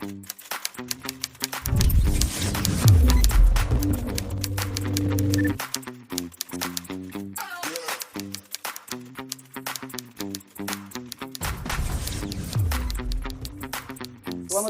Selamat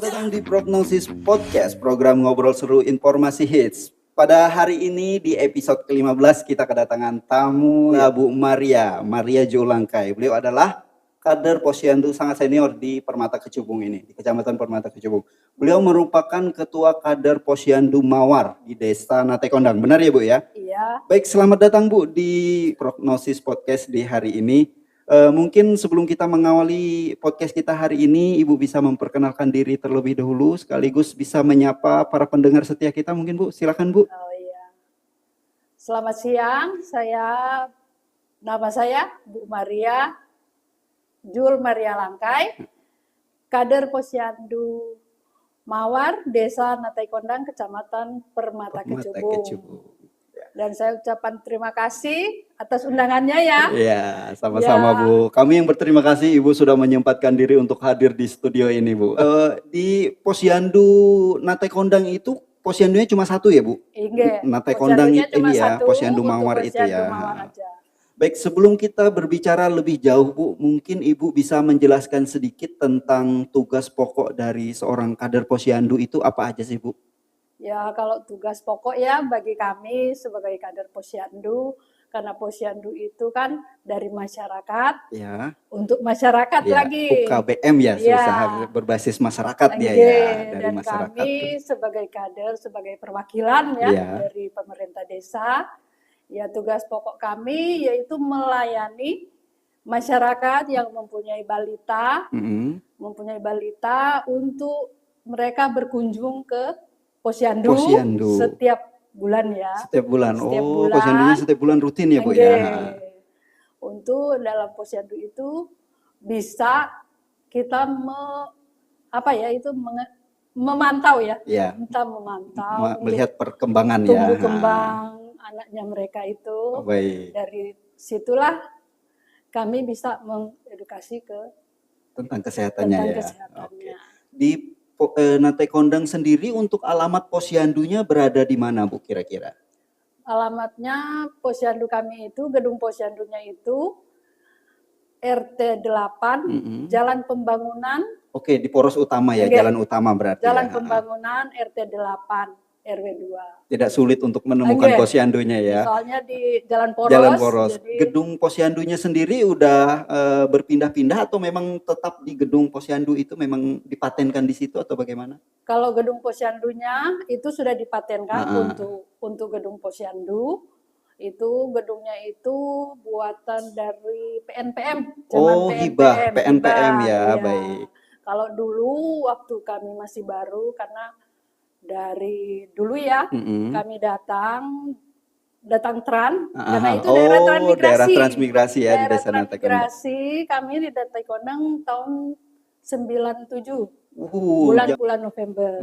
datang di Prognosis Podcast, program ngobrol seru informasi hits. Pada hari ini di episode ke-15 kita kedatangan tamu Bu Maria Julangkai. Beliau adalah kader Posyandu sangat senior di Permata Kecubung ini, di Kecamatan Permata Kecubung. Beliau merupakan ketua kader Posyandu Mawar di Desa Natekondang. Benar ya Bu ya? Iya. Baik, selamat datang Bu di Prognosis Podcast di hari ini. Mungkin sebelum kita mengawali podcast kita hari ini, Ibu bisa memperkenalkan diri terlebih dahulu, sekaligus bisa menyapa para pendengar setia kita mungkin Bu. Silakan Bu. Oh iya. Selamat siang, nama saya Bu Maria Langkai, kader Posyandu Mawar, Desa Natekondang, Kecamatan Permata Kecubung. Dan saya ucapkan terima kasih atas undangannya ya. Iya, sama-sama ya. Bu. Kami yang berterima kasih Ibu sudah menyempatkan diri untuk hadir di studio ini Bu. Di Posyandu Natekondang itu Posyandunya cuma satu ya Bu? Iya. Natekondang ini ya, Posyandu Mawar itu ya. Baik, sebelum kita berbicara lebih jauh Bu, mungkin Ibu bisa menjelaskan sedikit tentang tugas pokok dari seorang kader Posyandu itu apa aja sih Bu? Ya, kalau tugas pokok ya bagi kami sebagai kader Posyandu, karena Posyandu itu kan dari masyarakat, ya, untuk masyarakat ya, lagi. UKBM ya, usaha berbasis masyarakat dia ya, dari dan masyarakat. Kami sebagai kader, sebagai perwakilan ya dari pemerintah desa, ya tugas pokok kami yaitu melayani masyarakat yang mempunyai balita, untuk mereka berkunjung ke Posyandu setiap bulan ya. Setiap bulan. Posyandunya setiap bulan rutin ya Bu ya. Untuk dalam Posyandu itu bisa kita memantau ya. Kita memantau. Melihat perkembangan tumbuh kembang anaknya mereka itu. Baik. Dari situlah kami bisa mengedukasi tentang kesehatannya ya. Kesehatannya. Di Natekondang sendiri untuk alamat Posyandunya berada di mana Bu kira-kira? Alamatnya Posyandu kami itu, gedung Posyandunya itu RT 8, Jalan Pembangunan. Oke, di poros utama ya, jalan utama berarti. Jalan Pembangunan RT 8 RW 2. Tidak sulit untuk menemukan Posyandunya ya. Soalnya di Jalan Poros. Jalan Poros. Jadi... Gedung Posyandunya sendiri udah berpindah-pindah atau memang tetap di gedung Posyandu itu memang dipatenkan di situ atau bagaimana? Kalau gedung Posyandunya itu sudah dipatenkan untuk gedung Posyandu. Itu gedungnya itu buatan dari PNPM. Hibah PNPM ya, baik. Kalau dulu waktu kami masih baru, karena dari dulu ya, kami datang karena itu daerah transmigrasi. Daerah transmigrasi ya, di Desa Natekondang. Kami di Natekondang tahun 97. Bulan November.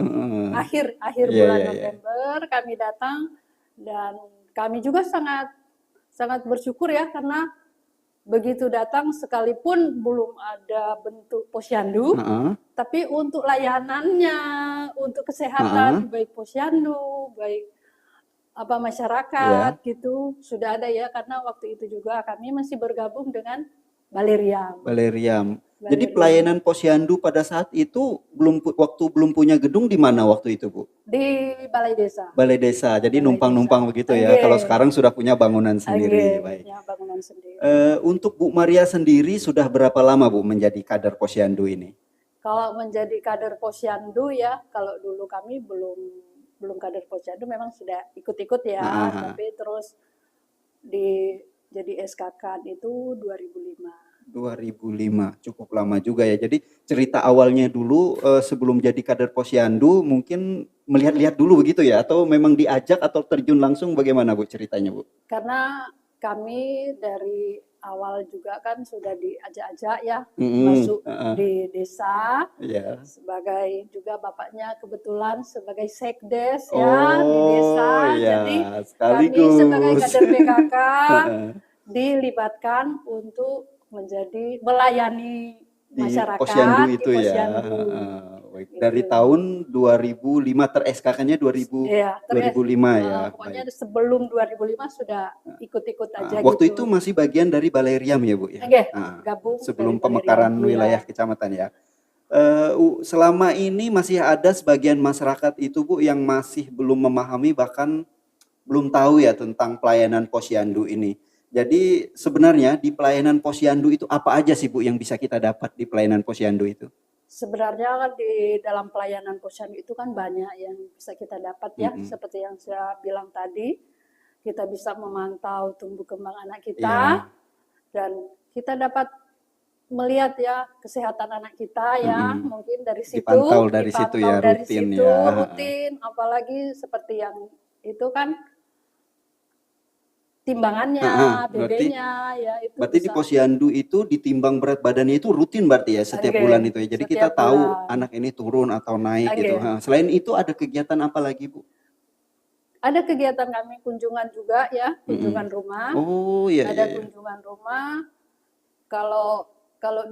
Akhir bulan November kami datang, dan kami juga sangat bersyukur ya, karena begitu datang sekalipun belum ada bentuk Posyandu, tapi untuk layanannya, untuk kesehatan baik Posyandu, baik masyarakat gitu sudah ada ya, karena waktu itu juga kami masih bergabung dengan Baleriam. Jadi pelayanan Posyandu pada saat itu belum punya gedung di mana waktu itu Bu? Di Balai Desa. Balai Desa. Jadi numpang-numpang begitu ya. Kalau sekarang sudah punya bangunan sendiri. Baik. Punya bangunan sendiri. Untuk Bu Maria sendiri sudah berapa lama Bu menjadi kader Posyandu ini? Kalau menjadi kader Posyandu ya, kalau dulu kami belum kader Posyandu, memang sudah ikut-ikut ya, tapi terus jadi SKK itu 2005. 2005, cukup lama juga ya. Jadi cerita awalnya dulu sebelum jadi kader Posyandu mungkin melihat-lihat dulu begitu ya, atau memang diajak atau terjun langsung, bagaimana Bu ceritanya Bu? Karena kami dari awal juga kan sudah diajak-ajak ya masuk di desa, sebagai juga bapaknya kebetulan sebagai sekdes ya di desa, jadi kami sebagai kader PKK dilibatkan untuk melayani masyarakat Posyandu itu di ya. Posyandu. Dari tahun 2005 ter-SK-nya Iya, 2005 ya. pokoknya sebelum 2005 sudah ikut-ikut aja waktu gitu. itu masih bagian dari Baleriam ya Bu ya. Gabung sebelum dari pemekaran Baleriam, wilayah kecamatan ya. Selama ini masih ada sebagian masyarakat itu Bu yang masih belum memahami, bahkan belum tahu ya tentang pelayanan posyandu ini. Jadi sebenarnya di pelayanan posyandu itu apa aja sih Bu yang bisa kita dapat di pelayanan posyandu itu? Sebenarnya kan di dalam pelayanan posyandu itu kan banyak yang bisa kita dapat ya. Seperti yang saya bilang tadi, kita bisa memantau tumbuh kembang anak kita, dan kita dapat melihat ya kesehatan anak kita ya, mungkin dari situ dipantau dari situ ya, rutin, apalagi seperti yang itu kan timbangannya, BB-nya ya itu. Berarti bisa. Di posyandu itu ditimbang berat badannya itu rutin berarti ya setiap bulan itu ya. Jadi kita tahu anak ini turun atau naik gitu. Selain itu ada kegiatan apa lagi Bu? Ada kegiatan kami kunjungan juga ya, kunjungan rumah. Oh iya. Ada kunjungan rumah. Kalau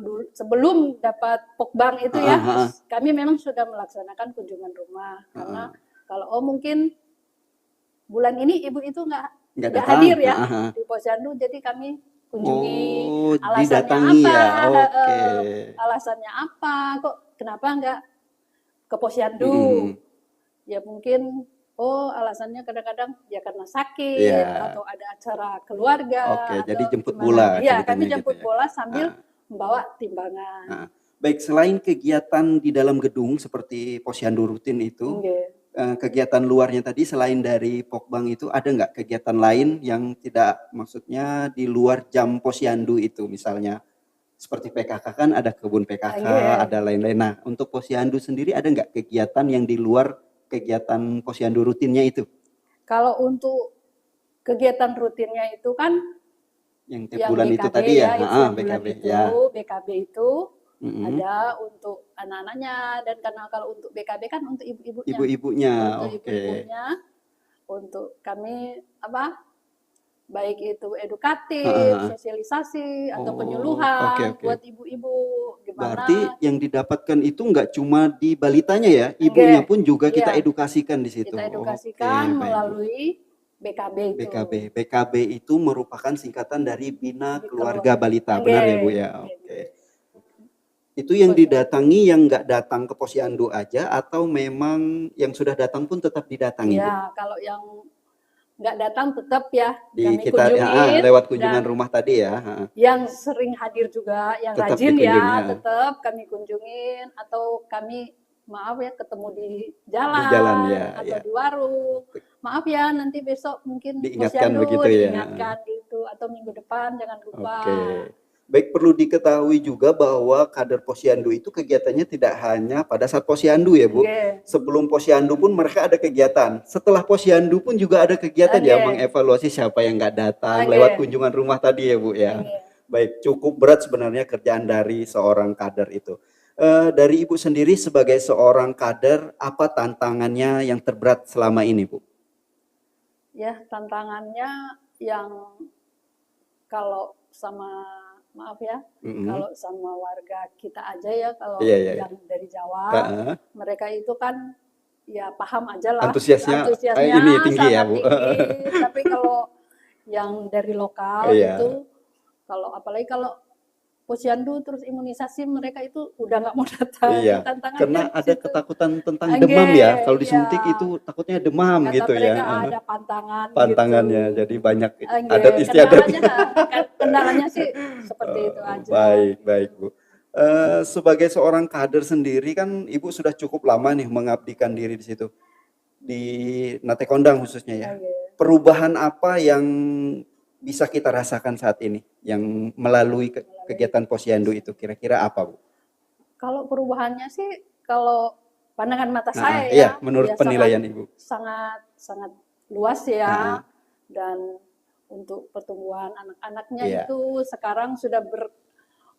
dulu sebelum dapat pokbang itu ya, kami memang sudah melaksanakan kunjungan rumah karena kalau mungkin bulan ini ibu itu nggak hadir ya di posyandu, jadi kami kunjungi. Alasannya apa? Ya? Alasannya apa? Kok kenapa nggak ke posyandu? Ya mungkin alasannya kadang-kadang ya karena sakit atau ada acara keluarga. Jadi jemput bola. Iya, kami jemput bola sambil membawa timbangan. Baik, selain kegiatan di dalam gedung seperti posyandu rutin itu, kegiatan luarnya tadi selain dari pokbang itu ada nggak kegiatan lain yang tidak, maksudnya di luar jam posyandu itu, misalnya seperti PKK kan ada kebun PKK, ada lain-lain. Nah, untuk posyandu sendiri ada nggak kegiatan yang di luar kegiatan posyandu rutinnya itu? Kalau untuk kegiatan rutinnya itu kan yang tiap bulan BKB itu tadi ya, BKB itu ada untuk anak-anaknya, dan karena kalau untuk BKB kan untuk ibu-ibunya. Ibu-ibunya, untuk kami baik itu edukatif, sosialisasi atau penyuluhan buat ibu-ibu. Berarti yang didapatkan itu nggak cuma di balitanya ya, ibunya pun juga kita edukasikan di situ. Kita edukasikan melalui BKB itu. BKB itu merupakan singkatan dari Bina Keluarga Balita, benar ya Bu ya? Itu yang didatangi yang nggak datang ke posyandu aja atau memang yang sudah datang pun tetap didatangi? Ya, kalau yang nggak datang tetap ya kami kunjungin lewat kunjungan rumah tadi ya. Yang sering hadir juga, yang tetap rajin ya, tetap kami kunjungin, atau kami ketemu di jalan atau di warung. Maaf ya, nanti besok mungkin diingatkan begitu ya. Diingatkan gitu, atau minggu depan jangan lupa. Baik, perlu diketahui juga bahwa kader posyandu itu kegiatannya tidak hanya pada saat posyandu ya Bu. Sebelum posyandu pun mereka ada kegiatan. Setelah posyandu pun juga ada kegiatan ya, mengevaluasi siapa yang nggak datang lewat kunjungan rumah tadi ya Bu ya. Baik, cukup berat sebenarnya kerjaan dari seorang kader itu. Dari Ibu sendiri sebagai seorang kader, apa tantangannya yang terberat selama ini Bu? Ya, tantangannya yang kalau kalau sama warga kita aja ya, kalau yang dari Jawa, mereka itu kan ya paham aja lah. Antusiasnya ini tinggi ya Bu. Tinggi. Tapi kalau yang dari lokal itu, apalagi kalau posyandu terus imunisasi, mereka itu udah nggak mau datang. Karena ada ketakutan tentang demam ya. Kalau disuntik itu takutnya demam gitu ya. Ada pantangannya, gitu. Jadi banyak adat istiadat. Kendalanya sih seperti itu aja. Baik Bu. Sebagai seorang kader sendiri kan Ibu sudah cukup lama nih mengabdikan diri di situ, di Nate Kondang khususnya ya. Perubahan apa yang bisa kita rasakan saat ini yang melalui kegiatan posyandu itu, kira-kira apa Bu? Kalau perubahannya sih, kalau pandangan mata saya menurut penilaian Ibu sangat luas ya. Dan untuk pertumbuhan anak-anaknya itu sekarang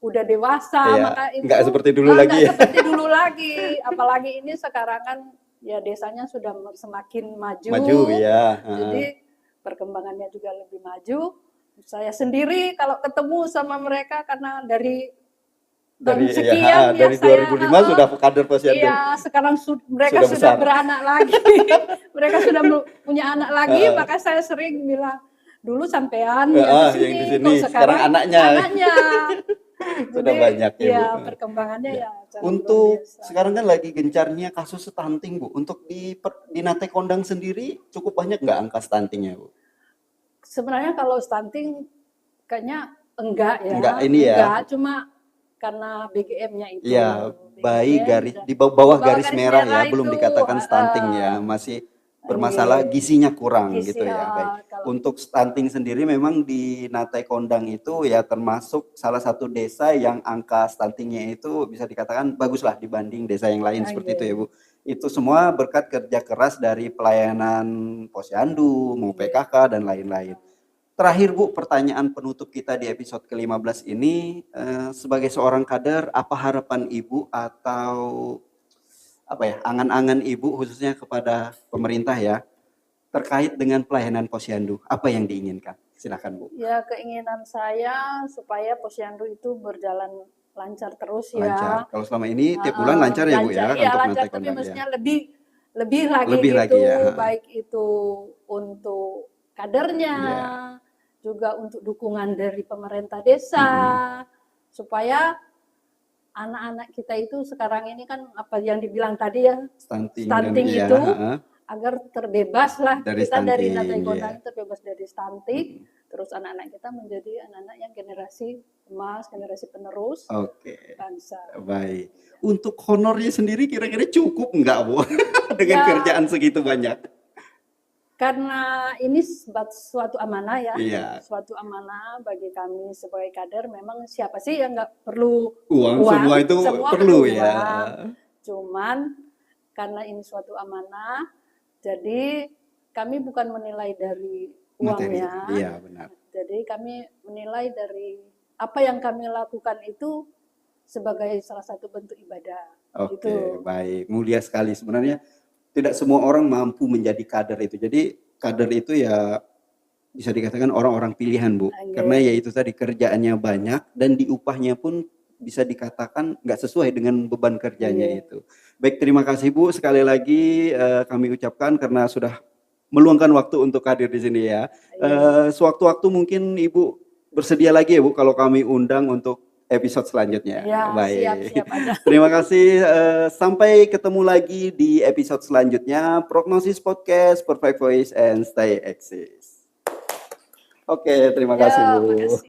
udah dewasa, maka itu nggak seperti dulu lagi ya. Seperti dulu lagi. Apalagi ini sekarang kan ya desanya sudah semakin maju ya. Jadi perkembangannya juga lebih maju. Saya sendiri kalau ketemu sama mereka, karena dari Tahun sekian dari 2005 sudah kader posyandu. Iya, sekarang mereka sudah beranak lagi. Mereka sudah punya anak lagi, maka saya sering bilang, dulu sampean yang di sini, kok sekarang anaknya. Sudah banyak ya, Bu. Perkembangannya ya. Untuk sekarang kan lagi gencarnya kasus stunting, Bu. Untuk di Nate Kondang sendiri cukup banyak nggak angka stuntingnya, Bu? Sebenarnya kalau stunting kayaknya enggak ya. Enggak, cuma karena BGM-nya itu. Iya, bayi garis di bawah garis merah ya, belum dikatakan stunting ya, masih bermasalah gizinya kurang gitu ya. Baik. Untuk stunting sendiri memang di Nate Kondang itu ya termasuk salah satu desa yang angka stuntingnya itu bisa dikatakan baguslah dibanding desa yang lain seperti itu ya, Bu. Itu semua berkat kerja keras dari pelayanan posyandu, mau PKK dan lain-lain. Terakhir, Bu, pertanyaan penutup kita di episode ke-15 ini, sebagai seorang kader, apa harapan Ibu atau angan-angan Ibu khususnya kepada pemerintah ya, terkait dengan pelayanan posyandu, apa yang diinginkan? Silakan, Bu. Ya, keinginan saya supaya posyandu itu berjalan lancar terus ya. Lancar. Kalau selama ini tiap bulan lancar ya, Bu ya? Iya, lancar, tapi mestinya lebih lagi ya. Baik itu untuk kadernya, juga untuk dukungan dari pemerintah desa, supaya anak-anak kita itu sekarang ini kan apa yang dibilang tadi ya, stunting itu, agar terbebas lah kita dari Nate Kondang, terbebas dari stunting, terus anak-anak kita menjadi anak-anak yang generasi emas, generasi penerus bangsa. Baik. Untuk honornya sendiri kira-kira cukup nggak, Bu? Dengan kerjaan segitu banyak? Karena ini suatu amanah ya, suatu amanah bagi kami sebagai kader. Memang siapa sih yang nggak perlu uang? Semua itu perlu ya. Cuman karena ini suatu amanah, jadi kami bukan menilai dari uangnya. Iya, benar. Jadi kami menilai dari apa yang kami lakukan itu sebagai salah satu bentuk ibadah. Baik. Mulia sekali sebenarnya. Tidak semua orang mampu menjadi kader itu. Jadi kader itu ya bisa dikatakan orang-orang pilihan, Bu. Karena ya itu tadi kerjaannya banyak dan diupahnya pun bisa dikatakan nggak sesuai dengan beban kerjanya itu. Baik, terima kasih, Bu. Sekali lagi kami ucapkan karena sudah meluangkan waktu untuk hadir di sini ya. Sewaktu-waktu mungkin Ibu bersedia lagi ya, Bu, kalau kami undang untuk episode selanjutnya. Ya, baik. Siap aja. Terima kasih. Sampai ketemu lagi di episode selanjutnya. Prognosis Podcast, Perfect Voice and Stay Exist. Oke, terima kasih, Bu. Makasih.